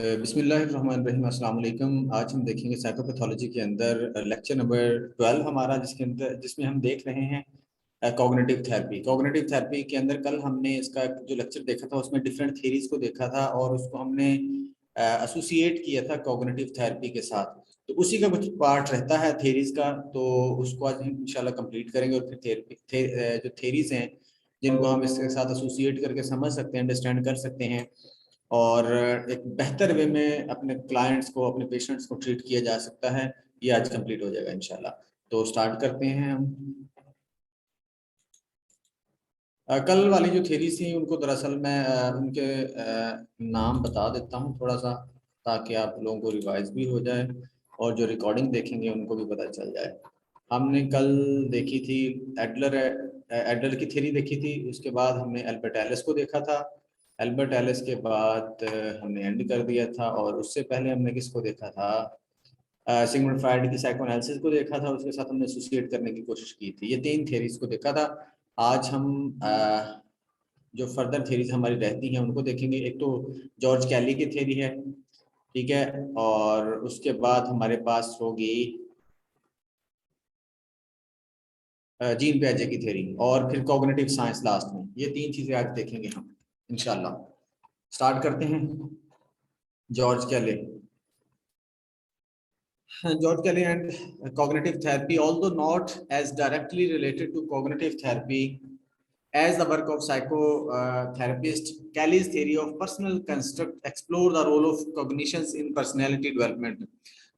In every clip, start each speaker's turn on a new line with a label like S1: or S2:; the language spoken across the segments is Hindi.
S1: बिस्मिल्लाहिर्रहमानिर्रहीम, अस्सलाम वालेकुम। आज हम देखेंगे साइकोपैथोलॉजी के अंदर लेक्चर नंबर 12 हमारा, जिसमें हम देख रहे हैं कॉग्निटिव थेरेपी। कॉग्निटिव थेरेपी के अंदर कल हमने इसका जो लेक्चर देखा था उसमें डिफरेंट थ्योरीज को देखा था और उसको हमने एसोसिएट किया था कॉग्निटिव थेरेपी के साथ। तो उसी का कुछ पार्ट रहता है थ्योरीज का, तो उसको आज हम इंशाल्लाह कंप्लीट करेंगे और फिर जो थ्योरीज हैं जिनको हम इसके साथ एसोसिएट करके समझ सकते हैं, अंडरस्टैंड कर सकते हैं और एक बेहतर वे में अपने क्लाइंट्स को, अपने पेशेंट्स को ट्रीट किया जा सकता है। ये आज कंप्लीट हो जाएगा इंशाल्लाह। तो स्टार्ट करते हैं हम। कल वाली जो थ्योरीज थी उनको दरअसल मैं उनके नाम बता देता हूँ थोड़ा सा, ताकि आप लोगों को रिवाइज भी हो जाए और जो रिकॉर्डिंग देखेंगे उनको भी पता चल जाए। हमने कल देखी थी एडलर एडलर की थ्योरी देखी थी, उसके बाद हमने एल्बर्ट एलिस को देखा था। एल्बर्ट एलिस के बाद हमने एंड कर दिया था, और उससे पहले हमने किसको देखा था? सिगमंड फ्राइड की साइकोएनालिसिस को देखा था, उसके साथ हमने एसोसिएट करने की कोशिश की थी। ये तीन थ्योरीज को देखा था। आज हम जो फर्दर थ्योरीज हमारी रहती हैं उनको देखेंगे। एक तो जॉर्ज कैली की थ्योरी है, ठीक है, और उसके बाद हमारे पास होगी जीन पियाजे की थ्योरी, और फिर कॉग्निटिव साइंस लास्ट में। ये तीन चीजें आज देखेंगे हम इंशाल्लाह। स्टार्ट करते हैं। जॉर्ज कैले। George Kelly and cognitive therapy, although not as directly related to cognitive therapy as the work of psychotherapist, Kelly's theory of personal construct explore the role of cognitions in personality development.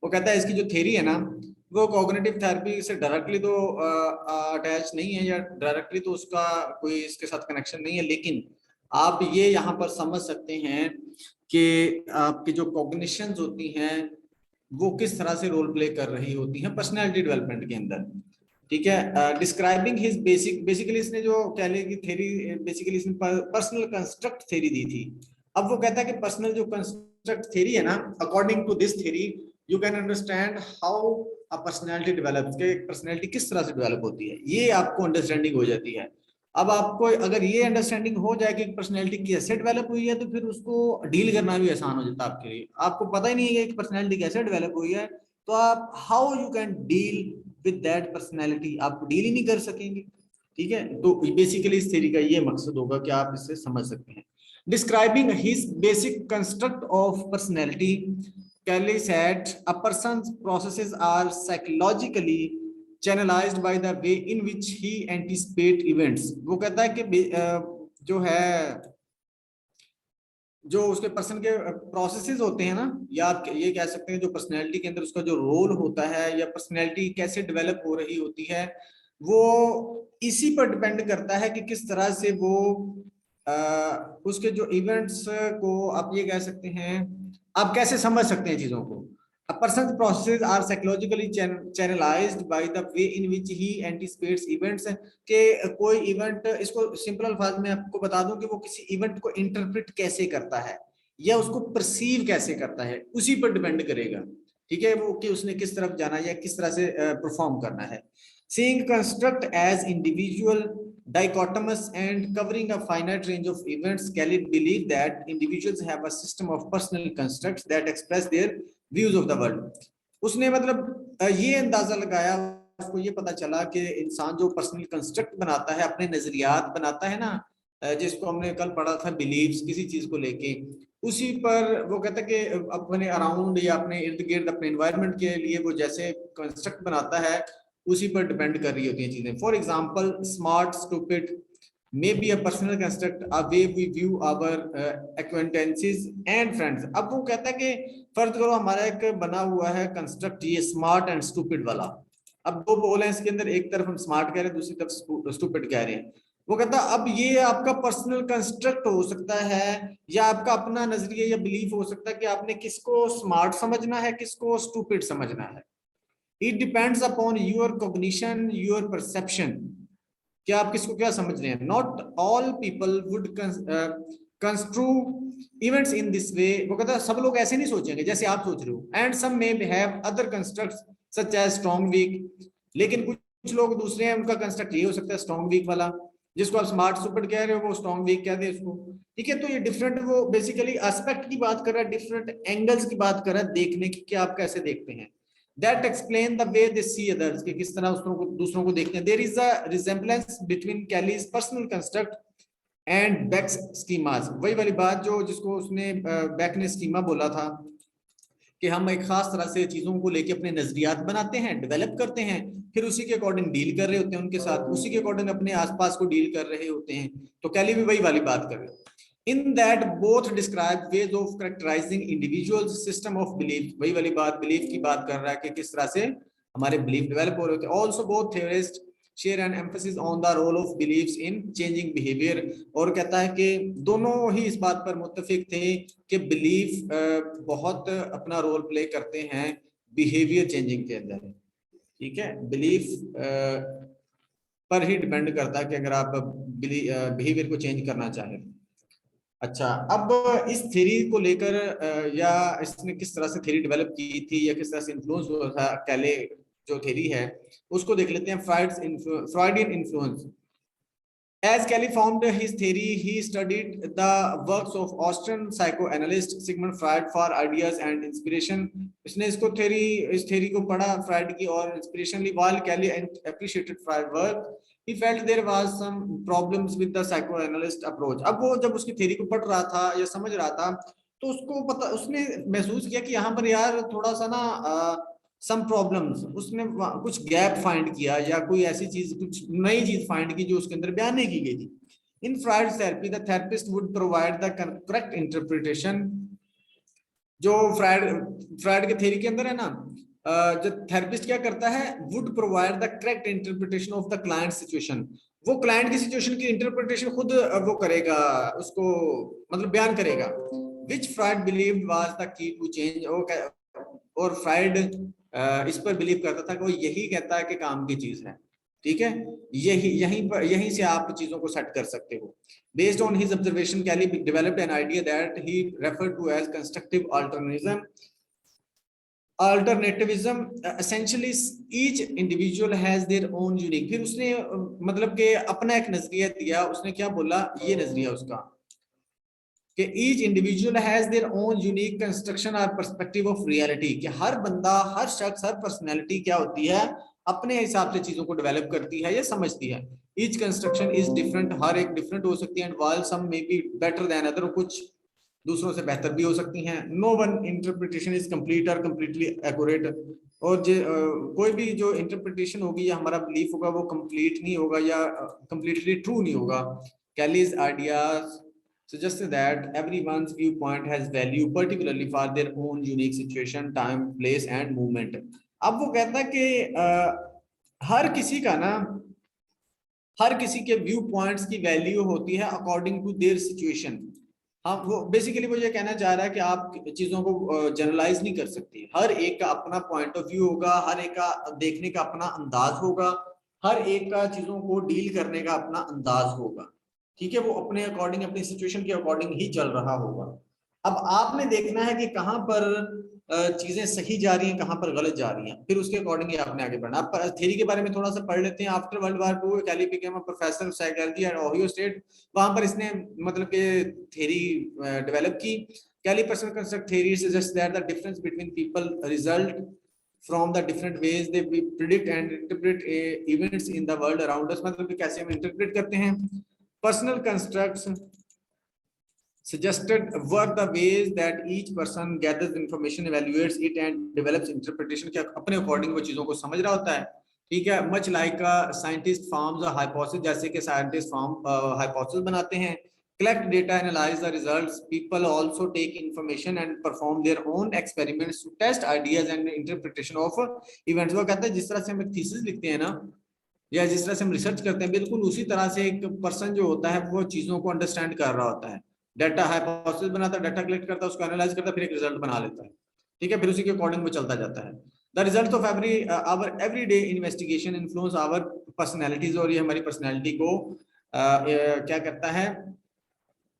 S1: वो कहता है इसकी जो थ्योरी है ना, वो कॉग्निटिव थेरेपी से डायरेक्टली तो अटैच नहीं है, या डायरेक्टली तो उसका कोई इसके साथ कनेक्शन नहीं है, लेकिन आप ये यहाँ पर समझ सकते हैं कि आपकी जो कॉग्निशंस होती हैं वो किस तरह से रोल प्ले कर रही होती हैं पर्सनैलिटी डेवलपमेंट के अंदर। ठीक है, डिस्क्राइबिंग हिज बेसिकली इसने जो कैले की थ्योरी, बेसिकली इसने पर्सनल कंस्ट्रक्ट थ्योरी दी थी। अब वो कहता है कि पर्सनल जो कंस्ट्रक्ट थ्योरी है ना, according to this theory you can understand how a personality develops, के पर्सनैलिटी किस तरह से डेवलप होती है, ये आपको अंडरस्टैंडिंग हो जाती है। अब आपको अगर ये अंडरस्टैंडिंग हो जाए कि पर्सनैलिटी कैसे डेवलप हुई है, तो फिर उसको डील करना भी आसान हो जाता है आपके लिए। आपको पता ही नहीं है कि पर्सनैलिटी कैसे डेवलप हुई है, तो आप how you can deal with that personality, आप डील ही नहीं कर सकेंगे। ठीक है, तो बेसिकली इस थ्योरी का ये मकसद होगा कि आप इससे समझ सकते हैं। Describing his basic construct of personality, Kelly said a person's processes are psychologically channelized by the way in which he anticipate events। वो कहता है कि जो है, जो उसके पर्सन के प्रोसेसेस होते हैं ना, या आप ये कह सकते हैं जो पर्सनैलिटी के अंदर उसका जो रोल होता है, या पर्सनैलिटी कैसे डेवलप हो रही होती है, वो इसी पर डिपेंड करता है कि किस तरह से वो उसके जो इवेंट्स को, आप ये कह सकते हैं, आप कैसे समझ सकते हैं चीजों को। A person's processes are psychologically channelized by the way in which he anticipates events। के कोई इवेंट, इसको सिंपल अल्फाज में आपको बता दूं कि वो किसी इवेंट को इंटरप्रेट कैसे करता है या उसको परसीव कैसे करता है, उसी पर डिपेंड करेगा। ठीक है, वो कि उसने किस तरफ जाना है या किस तरह से परफॉर्म करना है। Seeing construct as individual, dichotomous and covering a finite range of events, Kelly believed that individuals have a system of personal constructs that express their views of the world। उसने मतलब ये अंदाजा लगाया, उसको ये पता चला कि इंसान जो पर्सनल कंस्ट्रक्ट बनाता है, अपने नजरियात बनाता है ना, जिसको हमने कल पढ़ा था बिलीव्स, किसी चीज को लेके, उसी पर वो कहता है कि अपने अराउंड या अपने इर्द गिर्द अपने एनवायरनमेंट के लिए वो जैसे कंस्ट्रक्ट बनाता है, उसी पर डिपेंड कर रही होती हैं चीजें। For example, smart stupid may be a personal construct, a way we view our acquaintances and friends। अब वो कहता है कि फर्ज करो हमारा एक बना हुआ है कंस्ट्रक्ट, ये स्मार्ट एंड स्टूपिड वाला। अब दो बोल हैं इसके अंदर, एक तरफ हम स्मार्ट कह रहे हैं, दूसरी तरफ स्टूपिड कह रहे हैं। वो कहता है अब ये आपका पर्सनल कंस्ट्रक्ट हो सकता है, या आपका अपना नजरिया या बिलीफ हो सकता है कि आपने किसको स्मार्ट समझना है, किसको स्टूपिड समझना है। It depends upon your cognition, your perception, क्या आप किसको क्या समझ रहे हैं। Not all people would construe events in this way. वो कहता है सब लोग ऐसे नहीं सोचेंगे जैसे आप सोच रहे हो। And some may have other constructs such as strong weak, लेकिन कुछ लोग दूसरे हैं, उनका कंस्ट्रक्ट ये हो सकता है स्ट्रॉन्ग वीक वाला। जिसको आप स्मार्ट सुपर कह रहे हो वो स्ट्रॉन्ग वीक कह दे इसको। ठीक है, तो ये डिफरेंट, वो बेसिकली एस्पेक्ट की बात कर रहा है, डिफरेंट एंगल्स की बात कर रहा है देखने की, कि आप कैसे देखते हैं। That explain the way they see others, कि किस तरह दूसरों को देखते हैं। There is a resemblance between Kelly's personal construct and Beck's schemas. वही वाली बात जो जिसको उसने बेक ने स्कीमा बोला था, कि हम एक खास तरह से चीजों को लेके अपने नजरियात बनाते हैं, डेवलप करते हैं, फिर उसी के अकॉर्डिंग डील कर रहे होते हैं उनके साथ, उसी के अकॉर्डिंग अपने आसपास को डील कर रहे होते हैं। तो कैली भी वही वाली बात कर रहे हैं। In that both describe ways of characterising individual system of belief, वही वाली बात बिलीफ की बात कर रहा है कि किस तरह से हमारे बिलीफ डेवलप हो रहे होते हैं। Also both theorist share an emphasis on the role of beliefs in changing behaviour, और कहता है कि दोनों ही इस बात पर मुत्तफिक थे कि बिलीफ बहुत अपना रोल प्ले करते हैं बिहेवियर चेंजिंग के अंदर। ठीक है, बिलीफ पर ही डिपेंड करता है कि अगर आप बिहेवियर को चेंज करना चाहें। अच्छा, अब इस थ्योरी को लेकर या इसने किस तरह से थ्योरी डेवलप की थी या किस तरह से इन्फ्लुएंस हुआ था कैले, जो थ्योरी है उसको देख लेते हैं। Freudian influence. As Kelly formed his theory, he studied the works of Austrian psychoanalyst Sigmund Freud for ideas and inspiration. इसने इसको इस theory को पढ़ा फ्राइड की और inspiration Lee. While Kelly appreciated Freud's work, he felt there was some problems with the psychoanalyst approach. अब वो जब उसकी theory को पढ़ रहा था या समझ रहा था, तो उसने महसूस किया कि यहाँ पर यार थोड़ा सा ना सम प्रॉब्लम्स, उसने कुछ गैप फाइंड किया या कोई ऐसी चीज, कुछ नई चीज फाइंड की जो उसके अंदर बयान नहीं की गई थी। In Freud's therapy the therapist would provide the correct interpretation. जो फ्राइड के थ्योरी के अंदर है ना, जो थेरेपिस्ट क्या करता है, would provide the correct interpretation of the client situation. वो क्लाइंट की सिचुएशन की इंटरप्रिटेशन खुद वो करेगा, उसको मतलब बयान करेगा। Which Freud believed was the key to change. और फ्राइड इस पर बिलीव करता था कि वो यही कहता है कि काम की चीज है। ठीक है, यहीं से आप चीजों को सेट कर सकते हो। Based on his observation Kelly developed an idea that he referred to as constructive alternativism. Essentially each individual has their own unique. फिर उसने मतलब कि अपना एक नजरिया दिया। उसने क्या बोला, ये नजरिया उसका कि each individual has their own unique construction और पर्सपेक्टिव ऑफ रियलिटी, कि हर बंदा, हर शख्स, हर पर्सनैलिटी क्या होती है, अपने हिसाब से चीजों को डेवलप करती है या समझती है। ईच कंस्ट्रक्शन इज डिफरेंट, हर एक डिफरेंट हो सकती है। And while some may be better than other, कुछ दूसरों से बेहतर भी हो सकती हैं। No one interpretation is complete और कंप्लीटली एक्यूरेट। और कोई भी जो इंटरप्रिटेशन होगी या हमारा बिलीफ होगा वो कंप्लीट नहीं होगा या कंप्लीटली ट्रू नहीं होगा। कैलीज ideas suggested that everyone's viewpoint has value, particularly for their own unique situation, time, place, and movement. अब वो कहता है कि हर किसी का ना, हर किसी के व्यू पॉइंट्स की वैल्यू होती है अकॉर्डिंग टू देयर सिचुएशन। हाँ, वो बेसिकली वो ये कहना चाह रहा है कि आप चीजों को जनरलाइज नहीं कर सकते। हर एक का अपना पॉइंट ऑफ व्यू होगा, हर एक का देखने का अपना अंदाज होगा, हर एक का चीजों को डील करने का अपना अंदाज होगा। ठीक है, वो अपने अकॉर्डिंग, अपनी सिचुएशन के अकॉर्डिंग ही चल रहा होगा। अब आपने देखना है कि कहाँ पर चीजें सही जा रही हैं, कहाँ पर गलत जा रही हैं, फिर उसके अकॉर्डिंग ही आपने आगे बढ़ना। आप थ्योरी के बारे में थोड़ा सा पढ़ लेते हैं। After World War Two Kelly became a professor of psychology at Ohio State. वहां पर इसने मतलब कि थ्योरी डेवलप की। Kelly personal construct theory suggest that the difference between people result from the different ways they predict and interpret events in the world around us। मतलब कि कैसे हम इंटरप्रेट करते हैं। Personal constructs suggested were the ways that each person gathers information, evaluates it and develops interpretation। क्या अपने अकॉर्डिंग वो चीजों को समझ रहा होता है। ठीक है, much like a scientist forms a hypothesis, जैसे कि साइंटिस्ट फॉर्म hypothesis बनाते हैं। collect data, analyze the results, people also take information and perform their own experiments to test ideas and interpretation of events। वो कहता है जिस तरह से हम एक थीसिस लिखते हैं ना, या जिस तरह से हम रिसर्च करते हैं, बिल्कुल उसी तरह से एक पर्सन जो होता है वो चीजों को अंडरस्टैंड कर रहा होता है। डाटा हाइपोथेसिस बनाता है, डाटा कलेक्ट करता है, उसको एनालाइज करता है, फिर एक रिजल्ट बना लेता है। ठीक है, फिर उसी के अकॉर्डिंग वो चलता जाता है। The result of our everyday investigation influence our personalities. और ये हमारी पर्सनैलिटी को क्या करता है,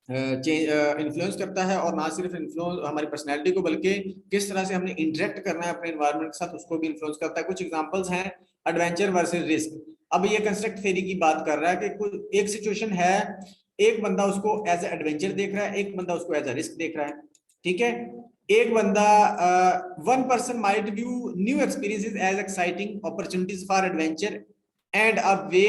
S1: इन्फ्लुएंस करता है। और ना सिर्फ इन्फ्लुएंस हमारी पर्सनैलिटी को, बल्कि किस तरह से हमने इंटरेक्ट करना है अपने एनवायरनमेंट के साथ, उसको भी इन्फ्लुएंस करता है। कुछ एग्जांपल्स हैं, एडवेंचर वर्सेस रिस्क। अब ये कंस्ट्रक्ट थ्योरी की बात कर रहा है कि कोई एक सिचुएशन है, एक बंदा उसको एज एडवेंचर देख रहा है, एक बंदा उसको एज अ रिस्क देख रहा है, ठीक है। एक बंदा one person might view new experiences as exciting opportunities for adventure and a way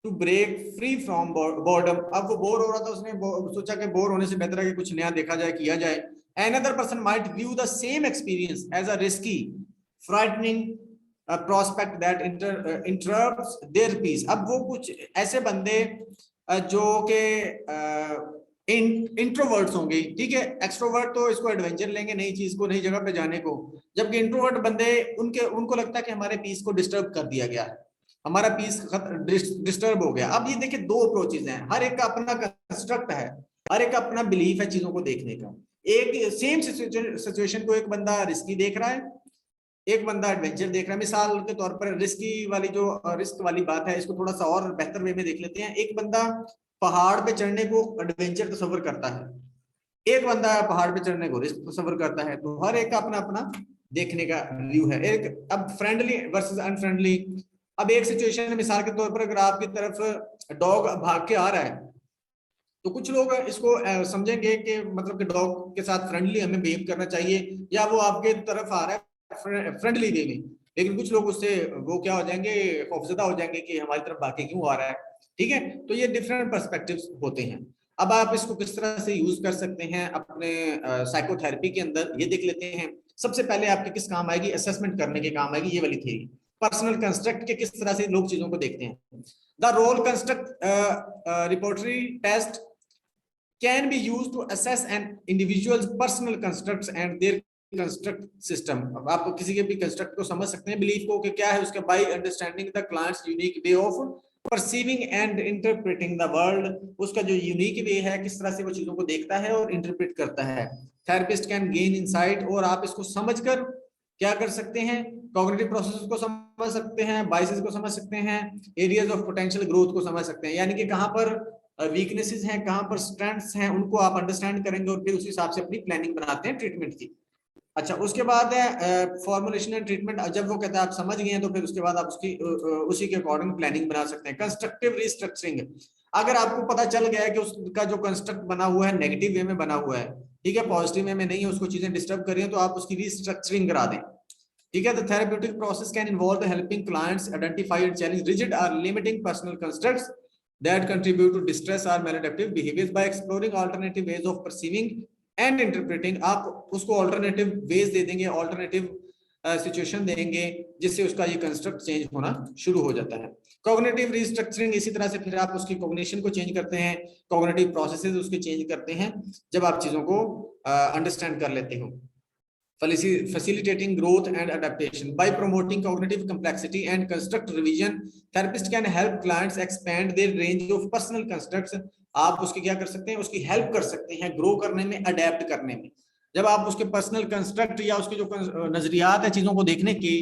S1: to break free from boredom. अब वो बोर हो रहा था, उसने सोचा कि बोर होने से बेहतर है कि कुछ नया देखा जाए, किया जाए। Another person might view the same experience as a risky, frightening prospect that interrupts their peace। अब वो कुछ ऐसे बंदे जो के इंट्रोवर्ट्स होंगे, ठीक है। एक्सट्रोवर्ट तो इसको एडवेंचर लेंगे, नई चीज को, नई जगह पे जाने को, जबकि इंट्रोवर्ट बंदे उनको लगता है कि हमारे पीस को डिस्टर्ब कर दिया गया, हमारा पीस डिस्टर्ब हो गया। अब ये देखिए दो अप्रोचेज हैं, हर एक का अपना कंस्ट्रक्ट है, हर एक का अपना बिलीफ है चीजों को देखने का। एक सेम सिचुएशन को एक बंदा रिस्की देख रहा है, एक बंदा एडवेंचर देख रहा है। मिसाल के तौर पर रिस्की वाली जो रिस्क वाली बात है, इसको थोड़ा सा और बेहतर वे में देख लेते हैं। एक बंदा पहाड़ पे चढ़ने को एडवेंचर तस्वर करता है, एक बंदा पहाड़ पे चढ़ने को रिस्क तस्वर करता है। तो हर एक का अपना अपना देखने का व्यू है। एक अब फ्रेंडली वर्सेस अनफ्रेंडली। अब एक सिचुएशन मिसाल के तौर पर अगर आपकी तरफ डॉग भाग के आ रहा है, तो कुछ लोग इसको समझेंगे कि मतलब कि डॉग के साथ फ्रेंडली हमें बिहेव करना चाहिए, या वो आपके तरफ आ रहा है फ्रेंडली वे में। लेकिन कुछ लोग उससे वो क्या हो जाएंगे, खौफजदा हो जाएंगे कि हमारी तरफ भाग के क्यों आ रहा है, ठीक है। तो ये डिफरेंट पर्सपेक्टिव्स होते हैं। अब आप इसको किस तरह से यूज कर सकते हैं अपने साइकोथेरेपी के अंदर, ये देख लेते हैं। सबसे पहले आपके किस काम आएगी, असेसमेंट करने के काम आएगी ये वाली थ्योरी। पर्सनल कंस्ट्रक्ट के किस तरह से लोग चीजों को देखते हैं। The role construct repertory test can be used to assess an individual's personal constructs and their construct system। अब आप किसी के भी कंस्ट्रक्ट को समझ सकते हैं, बिलीफ को कि क्या है उसका, by understanding the client's unique way of perceiving and interpreting the world। उसका जो यूनिक वे है, किस तरह से वो चीजों को देखता है और इंटरप्रेट करता है। थेरेपिस्ट कैन गेन इनसाइट, और आप इसको समझकर क्या कर सकते हैं, कॉग्निटिव प्रोसेसेस को समझ सकते हैं, बायसेस को समझ सकते हैं, एरियाज ऑफ पोटेंशियल ग्रोथ को समझ सकते हैं। यानी कि कहां पर वीकनेसेस हैं, कहां पर स्ट्रेंथ्स हैं, उनको आप अंडरस्टैंड करेंगे और फिर उस हिसाब से अपनी प्लानिंग बनाते हैं ट्रीटमेंट की। अच्छा, उसके बाद है फॉर्मुलेशन एंड ट्रीटमेंट। जब वो कहता है आप समझ गए हैं, तो फिर उसके बाद आप उसकी उसी के अकॉर्डिंग प्लानिंग बना सकते हैं। कंस्ट्रक्टिव रिस्ट्रक्चरिंग, अगर आपको पता चल गया है कि उसका जो कंस्ट्रक्ट बना हुआ है नेगेटिव वे में बना हुआ है, ठीक है, पॉजिटिव वे में नहीं है, उसको चीजें डिस्टर्ब कर रही हैं, तो आप उसकी रिस्ट्रक्चरिंग करा दें, ठीक है। The therapeutic process can involve helping clients identify and challenge rigid और limiting personal constructs that contribute to distress or maladaptive behaviors by exploring alternative ways of perceiving and interpreting। आप उसको alternative ways दे देंगे, alternative सिचुएशन देंगे, जिससे उसका ये कंस्ट्रक्ट चेंज होना शुरू हो जाता है। कॉग्निटिव रिस्ट्रक्चरिंग, इसी तरह से फिर आप उसकी कॉग्निशन को चेंज करते हैं, कॉग्निटिव प्रोसेसेस उसके चेंज करते हैं जब आप चीजों को अंडरस्टैंड कर लेते हो। Facilitating growth and adaptation by promoting cognitive complexity and construct revision, therapist can help clients expand their range of personal constructs। आप उसकी क्या कर सकते हैं, उसकी हेल्प कर सकते हैं ग्रो करने में, अडेप्ट करने में। जब आप उसके पर्सनल कंस्ट्रक्ट या उसके जो नजरियात है चीजों को देखने के,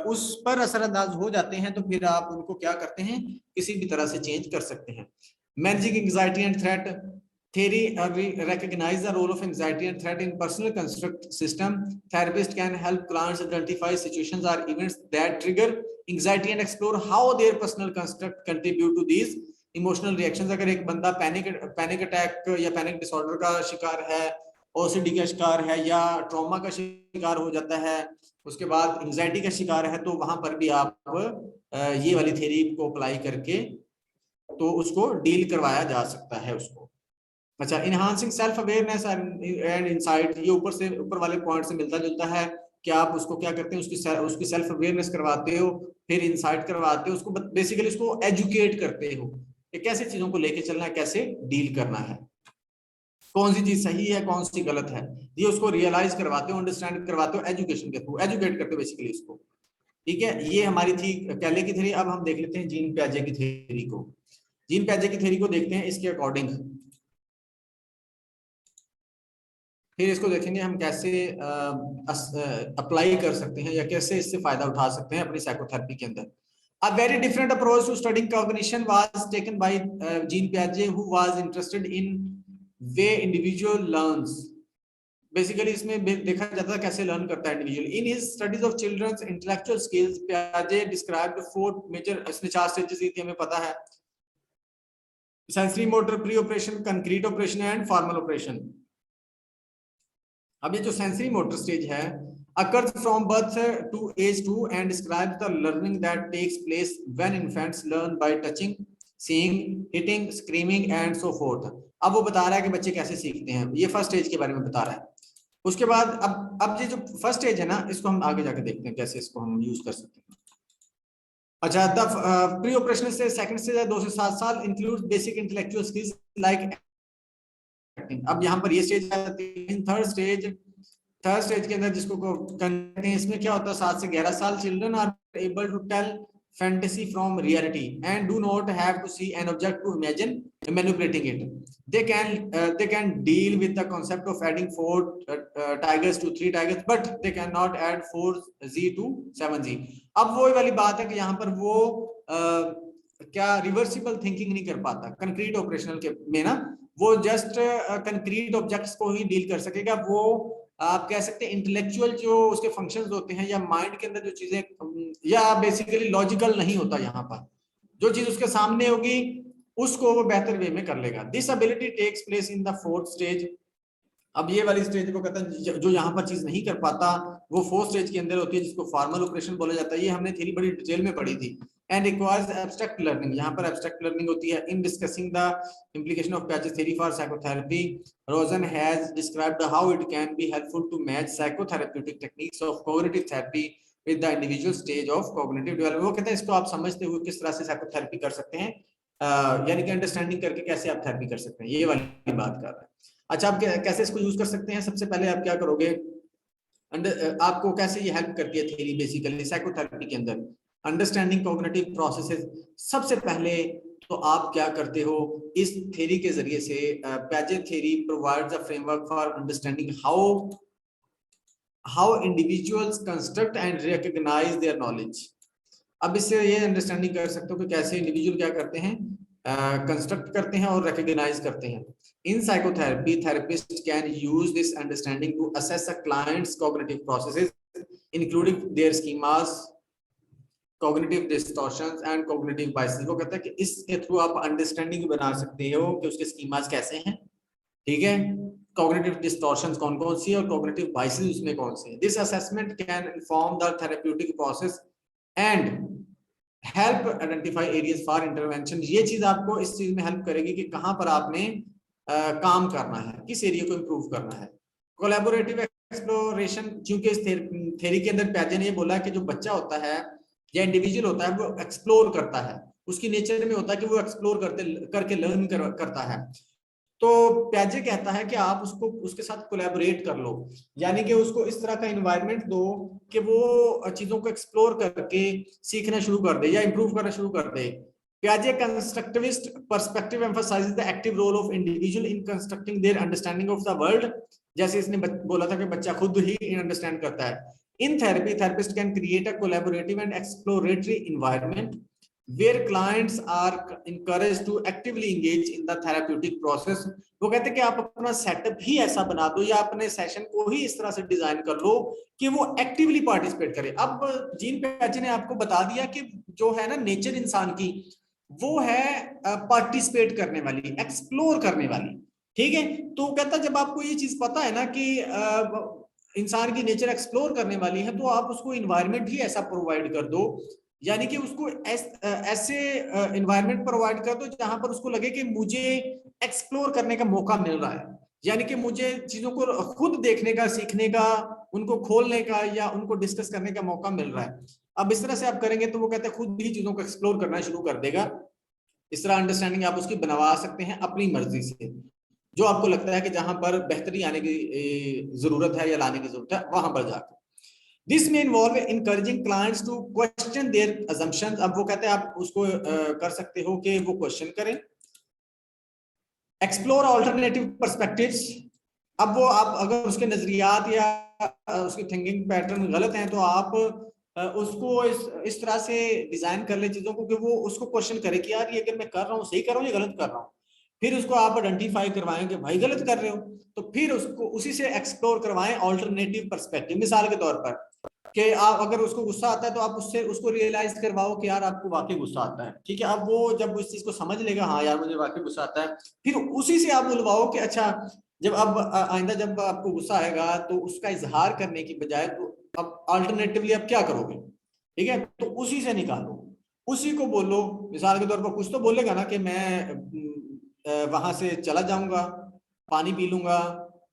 S1: उस पर असरअंदाज हो जाते हैं, तो फिर आप उनको क्या करते हैं, किसी भी तरह से चेंज कर सकते हैं। Managing anxiety and threat theory recognize the role of anxiety and threat in personal construct system। Therapist can help clients identify situations or events that trigger anxiety and explore how their personal construct contribute to these emotional reactions। अगर एक बंदा पैनिक अटैक या पैनिक डिसऑर्डर का शिकार है, ओसीडी का शिकार है, या ट्रॉमा का शिकार हो जाता है, उसके बाद एंजाइटी का शिकार है, तो वहां पर भी आप ये वाली थ्योरी को अप्लाई करके तो उसको डील करवाया जा सकता है उसको। अच्छा, enhancing self awareness and insight, ये ऊपर वाले पॉइंट से मिलता जुलता है कि आप उसको क्या करते हैं, उसकी सेल्फ अवेयरनेस करवाते हो, फिर इनसाइट करवाते हो, उसको बेसिकली उसको एजुकेट करते हो कि कैसे चीजों को लेके चलना है, कैसे डील करना है, कौन सी चीज सही है, कौन सी गलत है, ये उसको रियलाइज करवाते हो, अंडरस्टैंड करवाते हो, एजुकेशन के थ्रू एजुकेट करते हो बेसिकली उसको, ठीक है। ये हमारी थी कैले की थ्योरी। अब हम देख लेते हैं जीन पियाजे की थ्योरी को। जीन पियाजे की थ्योरी को देखते हैं इसके अकॉर्डिंग, फिर इसको देखेंगे हम कैसे अप्लाई कर सकते हैं या कैसे इससे फायदा उठा सकते हैं अपनी साइकोथेरेपी के अंदर। A very different approach to studying cognition was taken by Jean Piaget, who was interested in way individual learns। Basically इसमें देखा जाता है कैसे लर्न करता है individual. In his studies of children's intellectual skills पियाजे डिस्क्राइब्ड 4 मेजर, इसने 4 स्टेजेस दी थी हमें पता है, sensory motor, pre operation, concrete operation and formal operation. अब ये जो सेंसरी मोटर स्टेज है occurs from birth to age 2 and describes the learning that takes place when infants learn by touching, seeing, hitting, screaming and so forth। अब वो बता रहा है कि बच्चे कैसे सीखते हैं, ये फर्स्ट स्टेज के बारे में बता रहा है। उसके बाद अब ये जो फर्स्ट स्टेज है ना, इसको हम आगे जाके देखते हैं कैसे इसको हम यूज कर सकते हैं। अच्छा, द प्री ऑपरेशनल से सेकंड स्टेज है 2 से 7 साल, include basic intellectual skills like acting. अब यहाँ पर ये स्टेज आती है। थर्ड स्टेज के अंदर जिसको करते हैं, इसमें क्या होता है 7 से 11 साल, children are able to tell fantasy from reality and do not have to see an object to imagine manipulating it. They can deal with the concept of adding 4 tigers to 3 tigers, but they cannot add 4Z to 7Z। अब वो वाली बात है कि यहाँ पर वो क्या रिवर्सिबल थिंकिंग नहीं कर पाता कंक्रीट ऑपरेशनल के में ना, वो जस्ट कंक्रीट ऑब्जेक्ट्स को ही डील कर सकेगा। वो आप कह सकते हैं इंटेलेक्चुअल जो उसके फंक्शंस होते हैं या माइंड के अंदर जो चीजें, या बेसिकली लॉजिकल नहीं होता, यहाँ पर जो चीज उसके सामने होगी उसको वो बेहतर वे में कर लेगा। This ability takes place in the fourth stage. अब ये वाली स्टेज को कहता है जो यहाँ पर चीज नहीं कर पाता वो फोर्थ स्टेज के अंदर होती है, जिसको फॉर्मल ऑपरेशन बोला जाता है। ये हमने थ्योरी बड़ी डिटेल में पढ़ी थी। एंड रिक्वायर्स एब्स्ट्रैक्ट लर्निंग, यहाँ पर एब्स्ट्रैक्ट लर्निंग होती है। इन discussing the implication of Piaget's theory for psychotherapy, Rosen has described how it can be helpful to match psychotherapeutic techniques of cognitive therapy with the individual stage of cognitive development। वो कहते हैं इसको आप समझते हुए किस तरह से साइकोथेरेपी कर सकते हैं, यानी कि अंडरस्टैंडिंग करके कैसे आप थेरेपी कर सकते हैं, ये वाली बात कर रहे हैं। अच्छा, आप कैसे इसको यूज कर सकते हैं? सबसे पहले आप क्या करोगे, आपको कैसे ये हेल्प करती है थ्योरी बेसिकली साइकोथेरेपी के अंदर, अंडरस्टैंडिंग कॉग्निटिव प्रोसेसेस। सबसे पहले तो आप क्या करते हो, इस थ्योरी के जरिए से Piaget theory provides a framework for understanding how individuals construct and recognize their knowledge. अब इससे ये अंडरस्टैंडिंग कर सकते हो कि कैसे इंडिविजुअल क्या करते हैं, कंस्ट्रक्ट करते हैं और रिकॉग्नाइज करते हैं। In psychotherapy therapist can use this understanding to assess a client's cognitive processes including their schemas, cognitive distortions and cognitive biases. वो कहता है कि इसके थ्रू आप अंडरस्टैंडिंग बना सकते हो कि उसके स्कीमास कैसे हैं, ठीक है, कॉग्निटिव डिस्टॉर्शंस कौन कौन सी है और कॉग्निटिव बायसेस उसमें कौन से हैं। This assessment can inform the therapeutic process and help identify areas for intervention. ये चीज आपको इस चीज में हेल्प करेगी कि कहां पर आपने काम करना है, किस एरिया को इंप्रूव करना है। कोलैबोरेटिव एक्सप्लोरेशन, क्योंकि इस थ्योरी के अंदर Piaget ने ये बोला कि जो बच्चा होता है या इंडिविजुअल होता है वो एक्सप्लोर करता है, उसकी नेचर में होता है कि वो एक्सप्लोर करके लर्न करता है। तो Piaget कहता है कि आप उसको उसके साथ कोलैबोरेट कर लो, यानी कि उसको इस तरह का एनवायरनमेंट दो कि वो चीजों को एक्सप्लोर करके सीखना शुरू कर दे या इंप्रूव करना शुरू कर दे। Piaget constructivist perspective emphasizes the active role of individual in constructing their understanding of the world। जैसे इसने बोला था कि बच्चा खुद ही अंडरस्टैंड करता है। In therapy, therapist can create a collaborative and exploratory environment where clients are encouraged to actively engage in the therapeutic process। वो कहते हैं कि आप अपना सेटअप ही ऐसा बना दो या अपने सेशन को ही इस तरह से डिजाइन कर लो कि वो एक्टिवली पार्टिसिपेट करे। अब जीन Piaget ने आपको बता दिया कि जो है ना नेचर इंसान की, वो है पार्टिसिपेट करने वाली, एक्सप्लोर करने वाली, ठीक है। तो कहता जब आपको ये चीज पता है ना कि इंसान की नेचर एक्सप्लोर करने वाली है, तो आप उसको इन्वायरमेंट ही ऐसा प्रोवाइड कर दो, यानी कि उसको ऐसे इन्वायरमेंट प्रोवाइड कर दो जहां पर उसको लगे कि मुझे एक्सप्लोर करने का मौका मिल रहा है, यानी कि मुझे चीजों को खुद देखने का, सीखने का, उनको खोलने का या उनको डिस्कस करने का मौका मिल रहा है। अब इस तरह से आप करेंगे तो वो कहते हैं खुद ही चीजों को एक्सप्लोर करना शुरू कर देगा। इस तरह अंडरस्टैंडिंग आप उसकी बनवा सकते हैं अपनी मर्जी से, जो आपको लगता है कि जहां पर बेहतरी आने की जरूरत है या लाने की जरूरत है वहां पर जाकर। दिस में involve encouraging clients to question their assumptions. अब वो कहते हैं आप उसको कर सकते हो कि वो क्वेश्चन करें। Explore alternative perspectives. अब वो आप अगर उसके नजरियात या उसके थिंकिंग पैटर्न गलत हैं तो आप उसको इस तरह से डिजाइन कर ले चीजों को कि वो उसको क्वेश्चन करे कि यार ये अगर मैं कर रहा हूँ सही कर रहा हूँ या गलत कर रहा हूँ। फिर उसको आप आइडेंटिफाई करवाएं कि भाई गलत कर रहे हो, तो फिर उसको उसी से एक्सप्लोर करवाएं ऑल्टरनेटिव पर्सपेक्टिव। मिसाल के तौर पर कि आप अगर उसको गुस्सा आता है तो आप उससे उसको रियलाइज करवाओ कि यार आपको वाकई गुस्सा आता है, ठीक है। अब वो जब उस चीज को समझ लेगा, हाँ यार मुझे वाकई गुस्सा आता है, फिर उसी से आप बुलवाओ कि अच्छा जब अब आइंदा जब आपको गुस्सा आएगा तो उसका इजहार करने की बजाय तो अब अल्टरनेटिवली आप क्या करोगे, ठीक है। तो उसी से निकालो, उसी को बोलो। मिसाल के तौर पर कुछ तो बोलेगा ना कि मैं वहां से चला जाऊंगा, पानी पी लूंगा,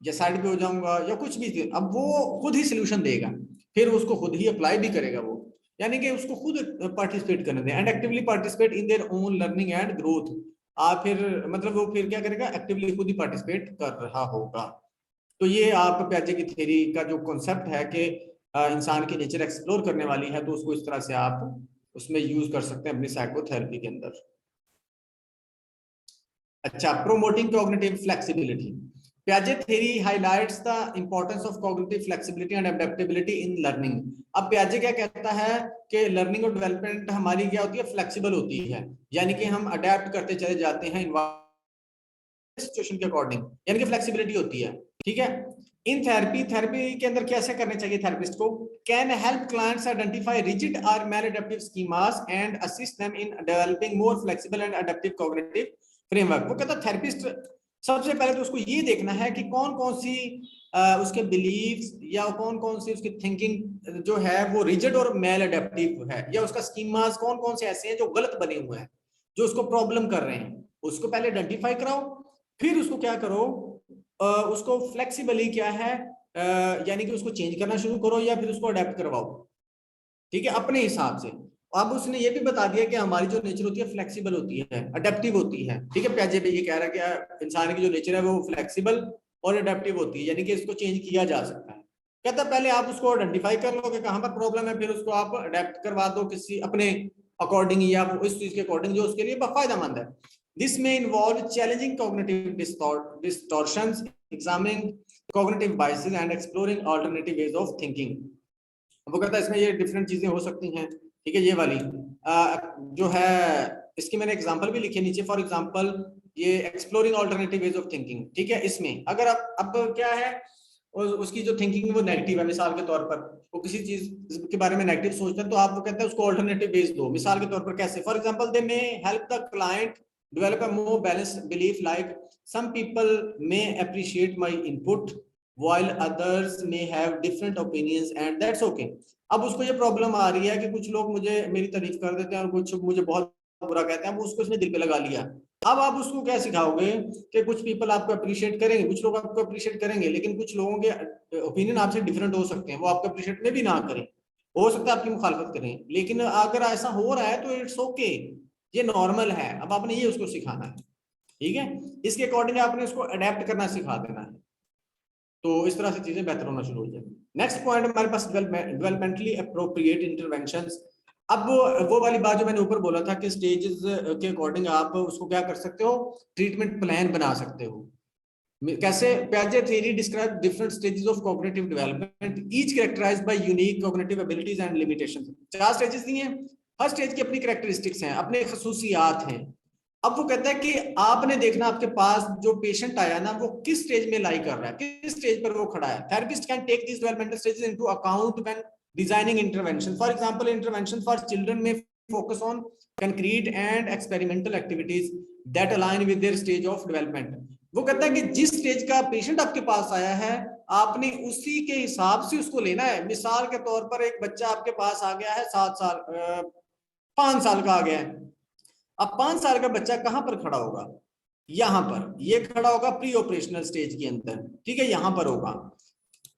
S1: या साइड पे हो जाऊंगा, या कुछ भी। अब वो खुद ही सोल्यूशन देगा, फिर उसको खुद ही अप्लाई भी करेगा वो, यानी कि उसको खुद पार्टिसिपेट करने दें and actively participate in their own learning and growth. आप फिर मतलब वो फिर क्या करेगा, एक्टिवली खुद ही पार्टिसिपेट कर रहा होगा। तो ये आप प्याजे की थ्योरी का जो कॉन्सेप्ट है कि इंसान की नेचर एक्सप्लोर करने वाली है, तो उसको इस तरह से आप उसमें यूज कर सकते हैं अपनी साइकोथेरेपी के अंदर। अच्छा, promoting cognitive flexibility. Piaget theory highlights the importance of cognitive flexibility and adaptability in learning. अब Piaget क्या कहता है कि लर्निंग और डेवलपमेंट हमारी क्या होती है, फ्लेक्सिबल होती है, यानी कि हम अडेप्ट करते चले जाते हैं सिचुएशन के अकॉर्डिंग, यानी कि फ्लेक्सिबिलिटी होती है, ठीक है। इन थेरेपी के अंदर कैसे करने चाहिए थेरेपिस्ट को, can help clients identify rigid और maladaptive schemas and assist them in developing more flexible and adaptive cognitive framework. वो कहता है थेरेपिस्ट सबसे पहले तो उसको ये देखना है कि कौन कौन सी उसके बिलीव्स या कौन कौन सी उसकी थिंकिंग जो है वो रिजिड और मेल एडेप्टिव है, या उसका स्कीमास कौन कौन से ऐसे हैं जो गलत बने हुए हैं, जो उसको प्रॉब्लम कर रहे हैं, उसको पहले आइडेंटिफाई कराओ। फिर उसको क्या करो, उसको फ्लेक्सिबली क्या है, यानी कि उसको चेंज करना शुरू करो या फिर उसको अडेप्ट करवाओ, ठीक है, अपने हिसाब से। अब उसने ये भी बता दिया कि हमारी जो नेचर होती है फ्लेक्सिबल होती है, अडेप्टिव होती है, ठीक है। प्याजे पे ये कह रहा है कि इंसान की जो नेचर है वो फ्लेक्सिबल और अडेप्टिव होती है, यानी कि इसको चेंज किया जा सकता है। कहता है पहले आप उसको आइडेंटिफाई कर लो कि कहां पर प्रॉब्लम है, फिर उसको आप अडेप्ट करवा दो किसी अपने अकॉर्डिंग या उस चीज के अकॉर्डिंग जो उसके लिए फायदेमंद है। दिस में involve challenging cognitive distortions, examining cognitive biases and exploring alternative ways of thinking. वो कहता है इसमें ये डिफरेंट चीजें हो सकती हैं, ठीक है। ये वाली जो है इसकी मैंने एग्जांपल भी लिखे नीचे, फॉर एग्जांपल ये exploring alternative ways of thinking, ठीक है। इसमें अगर आप अब क्या है उसकी जो थिंकिंग है वो नेगेटिव है, मिसाल के तौर पर वो किसी चीज के बारे में नेगेटिव सोचता है, तो आप वो कहते हैं उसको अल्टरनेटिव वेज दो। मिसाल के तौर पर कैसे, for example they may help the client develop a more balanced belief, like some people may appreciate my input while others may have different opinions and that's okay। अब उसको ये प्रॉब्लम आ रही है कि कुछ लोग मुझे मेरी तारीफ कर देते हैं और कुछ मुझे बहुत बुरा कहते हैं, अब उसको इसने दिल पे लगा लिया। अब आप उसको क्या सिखाओगे कि कुछ पीपल आपको अप्रिशिएट करेंगे, कुछ लोग आपको अप्रिशिएट करेंगे, लेकिन कुछ लोगों के ओपिनियन आपसे डिफरेंट हो सकते हैं, वो आपको अप्रिशिएट में भी ना करें, हो सकता है आपकी मुखालफत करें। लेकिन अगर ऐसा हो रहा है तो इट्स ओके, ये नॉर्मल है। अब आपने ये उसको सिखाना है, ठीक है। इसके अकॉर्डिंग आपने उसको अडेप्ट करना सिखा देना है, तो इस तरह से चीजें बेहतर होना शुरू हो जाएंगी। नेक्स्ट पॉइंट हमारे पास डेवलपमेंटली अप्रोप्रिएट इंटरवेंशंस। अब वो वाली बात जो मैंने ऊपर बोला था कि स्टेजेस के अकॉर्डिंग आप उसको क्या कर सकते हो, ट्रीटमेंट प्लान बना सकते हो। कैसे, Piaget theory describes different stages of cognitive development, each characterized by unique cognitive abilities and limitations। 4 stages दिए हैं, हर स्टेज की अपनी कैरेक्टरिस्टिक्स हैं, अपने खसूसियात हैं। अब वो कहता है कि आपने देखना आपके पास जो पेशेंट आया ना वो किस स्टेज में लाई कर रहा है, किस स्टेज पर वो खड़ा है। Therapist can take this developmental stages into account when designing intervention. For example intervention for children में focus on concrete and experimental activities that align with their stage of development. वो कहता है कि जिस स्टेज का पेशेंट आपके पास आया है आपने उसी के हिसाब से उसको लेना है। मिसाल के तौर पर एक बच्चा आपके पास आ गया है 5 साल का आ गया है। अब 5 साल का बच्चा कहां पर खड़ा होगा, यहां पर, ये खड़ा होगा प्री ऑपरेशनल स्टेज के अंदर, ठीक है, यहां पर होगा।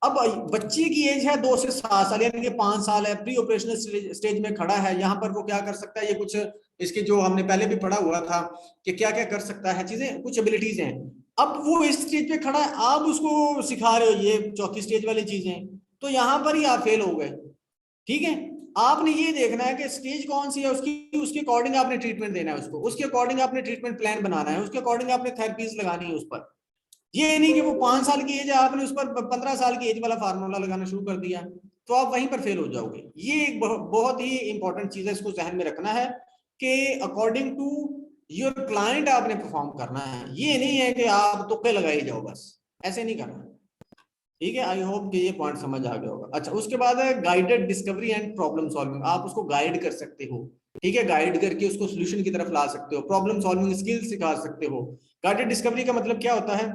S1: अब बच्चे की एज है 2 से 7 साल, यानी कि 5 साल है, प्री ऑपरेशनल स्टेज में खड़ा है। यहाँ पर वो क्या कर सकता है, ये कुछ इसके जो हमने पहले भी पढ़ा हुआ था कि क्या क्या कर सकता है, चीजें कुछ एबिलिटीज हैं। अब वो इस स्टेज पे खड़ा है, आप उसको सिखा रहे हो ये 4थी स्टेज वाली चीजें, तो यहाँ पर ही आप फेल हो गए, ठीक है। आपने ये देखना है कि स्टेज कौन सी है उसकी, उसके अकॉर्डिंग आपने ट्रीटमेंट देना है उसको, उसके अकॉर्डिंग आपने ट्रीटमेंट प्लान बनाना है, उसके अकॉर्डिंग आपने थेरेपीज लगानी है उस पर। ये नहीं कि वो 5 साल की एज है आपने उस पर 15 साल की एज वाला फार्मूला लगाना शुरू कर दिया, तो आप वहीं पर फेल हो जाओगे। ये एक बहुत ही इंपॉर्टेंट चीज है, इसको जहन में रखना है कि अकॉर्डिंग टू योर क्लाइंट आपने परफॉर्म करना है, ये नहीं है कि आप तुक्के लगाए जाओ, बस ऐसे नहीं करना। ठीक है, आई होप कि ये पॉइंट समझ आ गया होगा। अच्छा, उसके बाद है guided discovery and problem solving. आप उसको गाइड कर सकते हो, ठीक है, गाइड करके उसको सोल्यूशन की तरफ ला सकते हो, प्रॉब्लम सॉल्विंग स्किल्स सिखा सकते हो। गाइडेड डिस्कवरी का मतलब क्या होता है,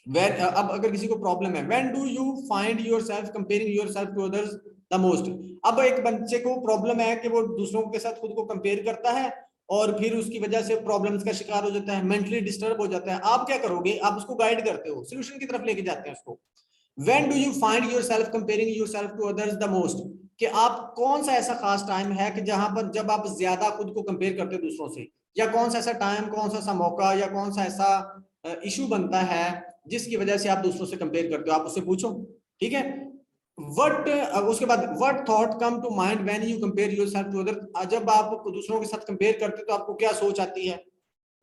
S1: when अब अगर किसी को प्रॉब्लम है, when do you find yourself comparing yourself to others the most। अब एक बच्चे को प्रॉब्लम है कि वो दूसरों के साथ खुद को कंपेयर करता है और फिर उसकी वजह से प्रॉब्लम्स का शिकार हो जाता है, मेंटली डिस्टर्ब हो जाता है। आप क्या करोगे, आप उसको गाइड करते हो, सोल्यूशन की तरफ लेके जाते हैं उसको। when do you find yourself comparing yourself to others the most, कि आप कौन सा ऐसा खास टाइम है कि जहां पर जब आप ज्यादा खुद को कंपेयर करते हो दूसरों से, या कौन सा ऐसा टाइम, कौन सा ऐसा मौका, या कौन सा ऐसा इशू बनता है जिसकी वजह से आप दूसरों से कंपेयर करते हो, आप उससे पूछो। ठीक है, वट उसके बाद what thought come to mind when you compare yourself to other. जब आप दूसरों के साथ कंपेयर करते हो तो आपको क्या सोच आती है।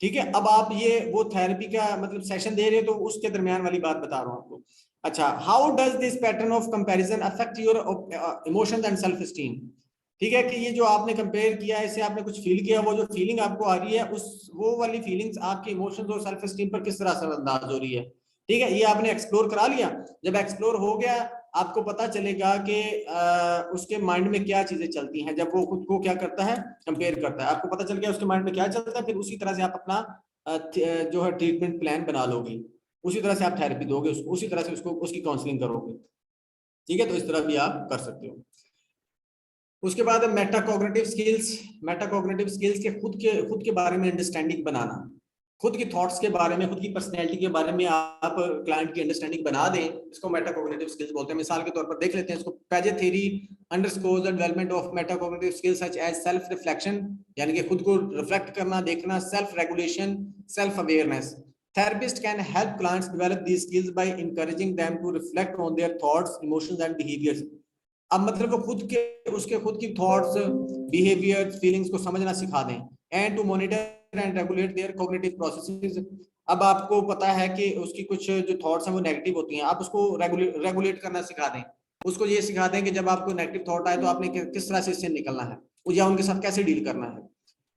S1: ठीक है, अब आप ये वो थेरेपी का मतलब सेशन दे रहे हो तो उसके दरमियान वाली बात बता रहा हूँ आपको। अच्छा, how does this pattern of comparison affect your emotions and self esteem. ठीक है, कि ये जो आपने कंपेयर किया है, इससे आपने कुछ फील किया, वो जो फीलिंग आपको आ रही है, उस वो वाली फीलिंग्स आपके इमोशंस और सेल्फ एस्टीम पर किस तरह असर अंदाज हो रही है। ठीक है, ये आपने एक्सप्लोर करा लिया। जब एक्सप्लोर हो गया, आपको पता चलेगा कि उसके माइंड में क्या चीजें चलती हैं जब वो खुद को क्या करता है, कंपेयर करता है। आपको पता चल गया उसके माइंड में क्या चलता है, फिर उसी तरह से आप अपना जो है ट्रीटमेंट प्लान बना लोगे, उसी तरह से आप थेरेपी दोगे उसको, उसी तरह से उसको उसकी काउंसलिंग करोगे। ठीक है, तो इस तरह भी आप कर सकते हो। उसके बाद मेटाकॉग्निटिव स्किल्स। मेटाकॉग्निटिव स्किल्स के खुद के बारे में अंडरस्टैंडिंग बनाना, खुद की थॉट्स के बारे में, खुद की पर्सनैलिटी के बारे में आप क्लाइंट की अंडरस्टैंडिंग बना दें, इसको मेटाकॉग्निटिव स्किल्स बोलते हैं। मिसाल के तौर पर देख लेते हैं इसको, Piaget theory underscores the development of metacognitive skills such as self reflection, यानी कि खुद को रिफ्लेक्ट करना, देखना, self regulation, self awareness. Therapist can help clients develop these skills by encouraging them to reflect on their thoughts, emotions and behaviors। अब मतलब वो खुद की थॉट्स, बिहेवियर, फीलिंग्स को समझना सिखा दें। And to monitor and regulate their cognitive processes. अब आपको पता है कि उसकी कुछ जो थॉट्स हैं वो नेगेटिव होती हैं, आप उसको रेगुलेट करना सिखा दें। उसको ये सिखा दें कि जब आपको नेगेटिव थॉट आए तो आपने किस तरह से इससे निकलना है, या उनके साथ कैसे डील करना है।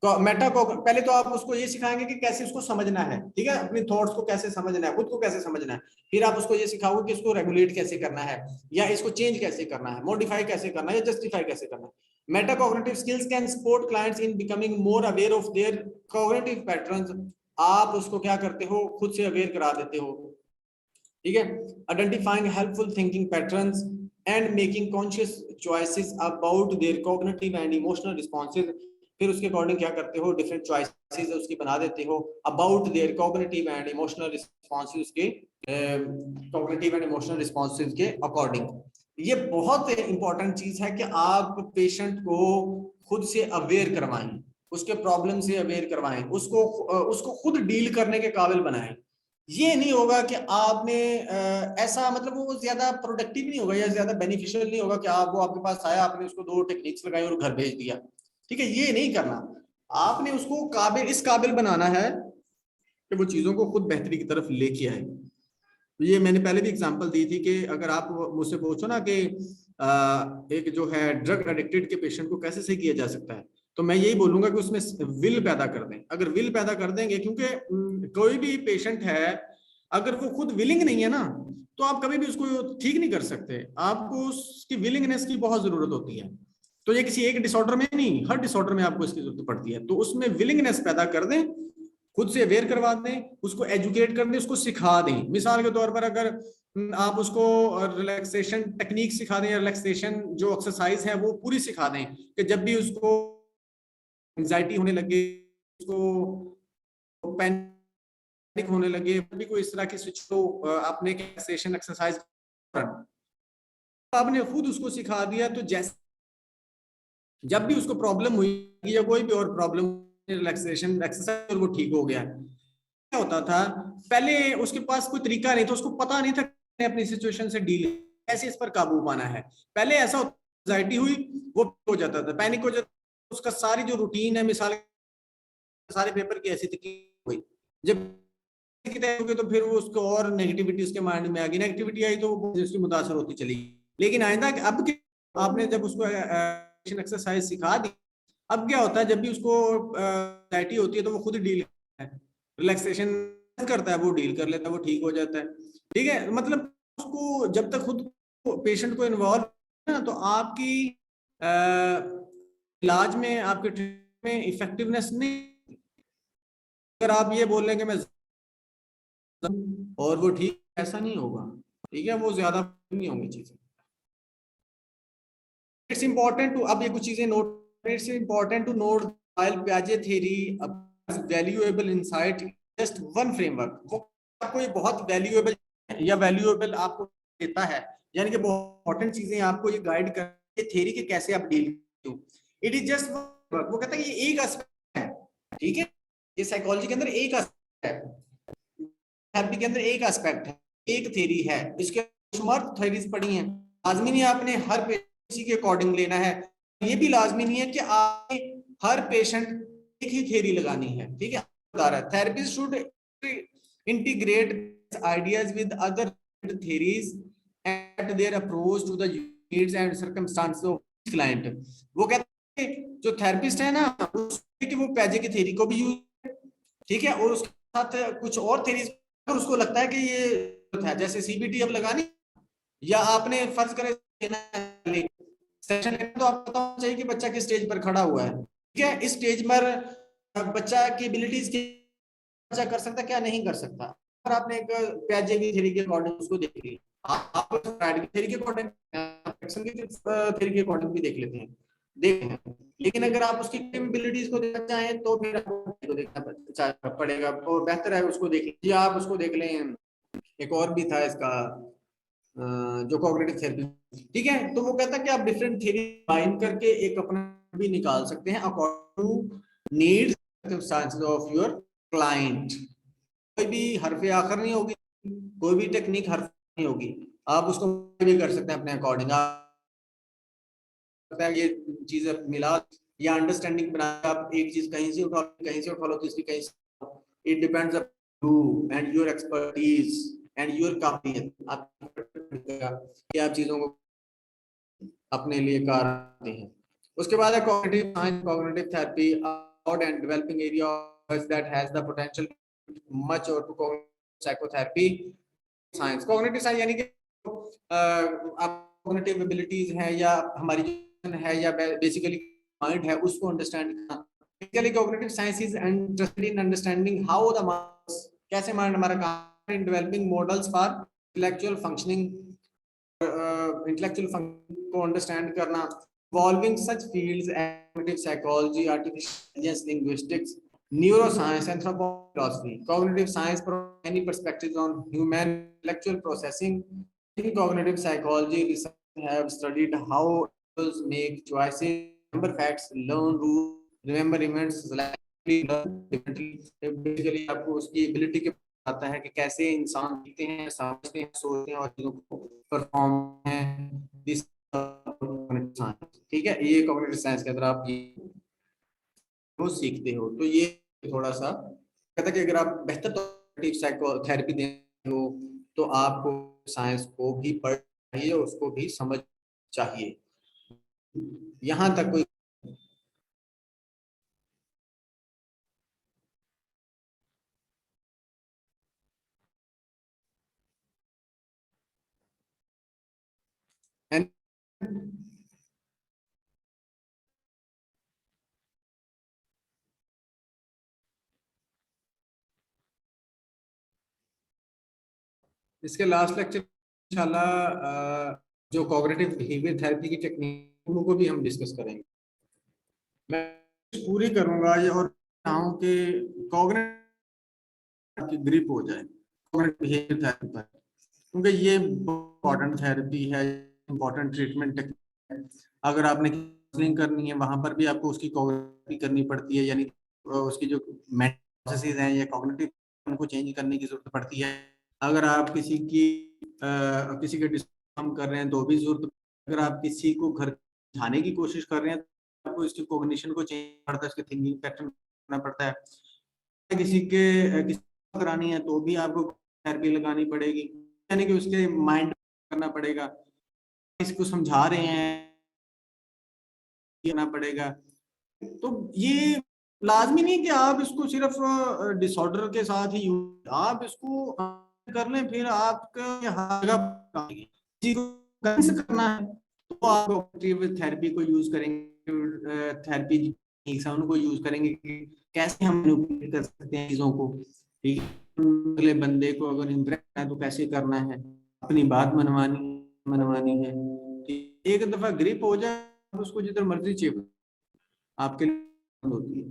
S1: मेटा को पहले तो आप उसको ये सिखाएंगे कि कैसे उसको समझना है, ठीक है, अपनी थॉट्स को कैसे समझना है, खुद को कैसे समझना है। फिर आप उसको ये सिखाओगे कि इसको रेगुलेट कैसे करना है, या इसको चेंज कैसे करना है, मॉडिफाई कैसे करना है, या जस्टिफाई कैसे करना है। Metacognitive skills can support clients in becoming more aware of their cognitive patterns. आप उसको क्या करते हो, खुद से अवेयर करा देते हो। ठीक है, identifying helpful thinking patterns and making conscious choices about their cognitive and emotional responses. फिर उसके अकॉर्डिंग क्या करते हो, डिफरेंट चॉइसेस उसकी बना देते हो about their cognitive and emotional responses के कॉग्निटिव एंड इमोशनल रिस्पॉन्सेज के अकॉर्डिंग। ये बहुत इंपॉर्टेंट चीज है कि आप पेशेंट को खुद से अवेयर करवाएं, उसके प्रॉब्लम से अवेयर करवाएं, उसको खुद डील करने के काबिल बनाएं। ये नहीं होगा कि आपने ऐसा मतलब वो ज्यादा प्रोडक्टिव नहीं होगा या ज्यादा बेनिफिशियल नहीं होगा कि आप वो आपके पास आया, आपने उसको 2 टेक्निक्स लगाई और घर भेज दिया। ठीक है, ये नहीं करना। आपने उसको इस काबिल बनाना है कि वो चीजों को खुद बेहतरी की तरफ लेके आए। तो ये मैंने पहले भी एग्जांपल दी थी कि अगर आप मुझसे पूछो ना कि एक जो है ड्रग एडिक्टेड के पेशेंट को कैसे सही किया जा सकता है, तो मैं यही बोलूंगा कि उसमें विल पैदा कर दें। अगर विल पैदा कर देंगे, क्योंकि कोई भी पेशेंट है अगर वो खुद विलिंग नहीं है ना, तो आप कभी भी उसको ठीक नहीं कर सकते। आपको उसकी विलिंगनेस की बहुत जरूरत होती है। तो ये किसी एक डिसऑर्डर में नहीं, हर डिसऑर्डर में आपको इसकी जरूरत पड़ती है। तो उसमें विलिंगनेस पैदा कर दें, खुद से अवेयर करवा दें, उसको एजुकेट कर दें, उसको सिखा दें। मिसाल के तौर पर अगर आप उसको रिलैक्सेशन टेक्निक सिखा दें, रिलैक्सेशन जो एक्सरसाइज है वो पूरी सिखा दें, कि जब भी उसको एंजाइटी होने लगे, उसको पैनिक होने लगे, भी कोई इस तरह की स्विच तो आपने रिलैक्सेशन एक्सरसाइज आपने खुद उसको सिखा दिया, तो जैसे जब भी उसको प्रॉब्लम हुई या कोई भी और प्रॉब्लम, रिलैक्सेशन एक्सरसाइज वो ठीक हो गया। क्या होता था, पहले उसके पास कोई तरीका नहीं था, उसको पता नहीं था अपनी सिचुएशन से डील कैसे इस पर काबू पाना है। पहले ऐसा एंजाइटी हुई वो हो जाता था, पैनिक हो जाता, उसका सारी जो रूटीन है, मिसाल सारे पेपर की ऐसी हुई, जब तो फिर वो उसको और नेगेटिविटी उसके माइंड में आ गई, नेगेटिविटी आई तो उसकी मुतासर होती चली। लेकिन आइंदा अब आपने जब उसको एक्सरसाइज सिखा दी, अब क्या होता है, जब भी उसको एंजाइटी होती है तो वो खुद डील रिलैक्सेशन करता है, वो डील कर लेता है, वो ठीक हो जाता है। ठीक है, मतलब उसको जब तक खुद पेशेंट को इन्वॉल्व ना, तो आपकी इलाज में, आपके ट्रीटमेंट में इफेक्टिवनेस नहीं। अगर आप ये बोल रहे हैं कि मैं और वो ठीक, ऐसा नहीं होगा। ठीक है, वो ज्यादा नहीं होंगी चीजें। इट्स इंपॉर्टेंट टू, अब ये कुछ चीजें note, it's important to note while Piaget theory valuable insight just one framework, वो आपको ये बहुत वैल्यूएबल या वैल्यूएबल आपको देता है, यानी कि बहुत इंपॉर्टेंट चीजें आपको ये गाइड करती है थ्योरी के कैसे आप डील करते हो। इट इज जस्ट, वो कहता है ये एक एस्पेक्ट है। ठीक है, ये साइकोलॉजी के अंदर एक एस्पेक्ट है, थेरेपी के अंदर एक एस्पेक्ट है, एक थ्योरी है। इसके शुमार थ्योरीज पढ़ी हैं, लाजमी नहीं आपने हर पेशेंट के अकॉर्डिंग लेना है। ये भी लाजमी नहीं है कि आप हर पेशेंट एक ही थ्योरी लगानी है। ठीक है, बता रहा है therapist should integrate ideas with other theories at their approach to the needs and circumstances of client. वो कहते हैं जो थेरेपिस्ट है ना, कि वो पैजे की थ्योरी को भी यूज, ठीक है, और उसके साथ कुछ और थ्योरीज, अगर उसको लगता है कि ये है, जैसे सीबीटी अब लगानी, या आपने फर्ज करे सेशन, तो आपको पता होना चाहिए कि बच्चा किस स्टेज पर खड़ा हुआ है। ठीक है, इस स्टेज पर बच्चा की एबिलिटीज बच्चा कर सकता क्या नहीं कर सकता। और आपने एक प्याजे की थ्योरी के अकॉर्डिंग उसको देख लिया, आप थ्योरी के अकॉर्डिंग, थ्योरी के अकॉर्डिंग भी देख लेते हैं, देखें। लेकिन अगर आप उसकी एबिलिटीज को देखना चाहें तो फिर आपको देखना पड़ेगा, और बेहतर है उसको देख लीजिए, आप उसको देख लें। एक और भी था इसका जो कॉग्निटिव थेरेपी। ठीक है, तो वो कहता है कि आप डिफरेंट थ्योरी कंबाइन करके एक अपना भी निकाल सकते हैं according to needs circumstances of your client. कोई भी हरफ आखिर नहीं होगी, कोई भी टेक्निक हरफ नहीं होगी, आप उसको भी कर सकते हैं अपने अकॉर्डिंग। ये चीज मिला या अंडरस्टैंडिंग बना, आप एक चीज कहीं से उठा लो, कहीं से उठा लो, दूसरी कहीं से, it depends up you and your expertise and your काबिलियत। आप चीजों को अपने लिए कार आते हैं। उसके बाद है cognitive science, cognitive therapy out and developing area that has the potential much और to psychotherapy science. Cognitive science यानी कि कॉग्निटिव एबिलिटीज है या हमारी है या बेसिकली माइंड है, उसको अंडरस्टैंड करना। Basically cognitive science is interested in understanding how the mind, कैसे माइंड हमारा काम, in developing models for intellectual functioning, intellectual function को अंडरस्टैंड करना, involving such fields as cognitive psychology, artificial intelligence, linguistics, neuroscience, anthropology, philosophy. Cognitive science provides many perspectives on human intellectual processing. In cognitive psychology, researchers have studied how people make choices, remember facts, learn rules, remember events, selectively, learn differently. Basically, आपको उसकी ability के आता है कि कैसे इंसान सीखते हैं, समझते हैं, सोचते हैं और चीजों को परफॉर्म हैं। ठीक है, ये कॉग्निटिव साइंस के अंदर आप ये वो सीखते हो। तो ये थोड़ा सा कहता है कि अगर आप बेहतर साइकोथेरेपी देते हो तो आपको साइंस को भी पढ़ चाहिए, उसको भी समझ चाहिए। यहाँ तक कोई इसके लास्ट लेक्चर इंशाल्लाह जो कॉग्निटिव बिहेवियर थेरेपी की टेक्निक उनको भी हम डिस्कस करेंगे। मैं पूरी करूंगा ये और चाहूँ कि कॉग्निटिव की ग्रिप हो जाए कॉग्निटिव बिहेवियर थेरेपी पर, क्योंकि ये इम्पोर्टेंट थेरेपी है, इम्पोर्टेंट ट्रीटमेंट टेक्निक है। अगर आपने काउंसलिंग करनी है वहां पर भी आपको उसकी कॉग्निटिव करनी पड़ती है, यानी उसकी जो मेंटल प्रोसेसेस हैं या कॉग्निटिव उनको चेंज करने की जरूरत पड़ती है। अगर आप किसी की किसी के डिस्कस कर रहे हैं तो भी जरूरत, अगर आप किसी को घर जाने की कोशिश कर रहे हैं तो आपको इसकी कॉग्निशन को चेंज पड़ता है, इसके थिंकिंग पैटर्न करना पड़ता है। किसी के किसी करानी है तो भी आपको थेरेपी लगानी पड़ेगी, यानी कि उसके माइंड करना पड़ेगा, इसको समझा रहे हैं करना पड़ेगा। तो ये लाजमी नहीं कि आप इसको सिर्फ डिसऑर्डर के साथ ही यूज, आप इसको कर लें, फिर आपका किसी को कैसे करना है तो आप थेरेपी को यूज करेंगे, थेरेपी उनको यूज करेंगे कि कैसे हम मैनिपुलेट कर सकते हैं चीजों को, ठीक है। अगले बंदे को अगर इम्प्रेस है तो कैसे करना है, अपनी बात मनवानी है, ठीक। एक दफा ग्रिप हो जाए आप उसको जिधर मर्जी चेप आपके लिए होती है।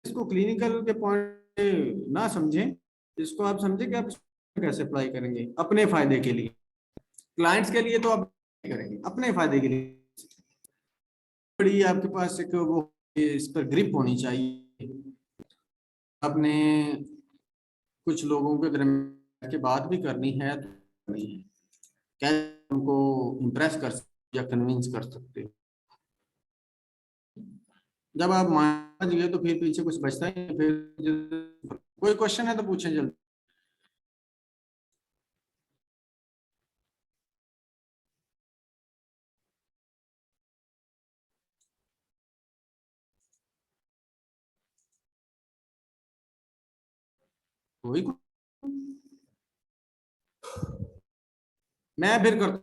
S1: इसको क्लिनिकल के पॉइंट ना समझें, इसको आप समझें कि आप कैसे अप्लाई करेंगे अपने फायदे के लिए। क्लाइंट्स के लिए तो आप करेंगे, अपने फायदे के लिए बड़ी आपके पास एक वो इस पर ग्रिप होनी चाहिए। आपने कुछ लोगों के दरमियान के बात भी करनी है तो करनी है, कैसे उनको इम्प्रेस कर सकते या कन्विंस कर सकते हो। जब आप मान लिए तो फिर पीछे कुछ बचता ही नहीं। फिर कोई क्वेश्चन है तो पूछें जल्दी। कोई मैं फिर करता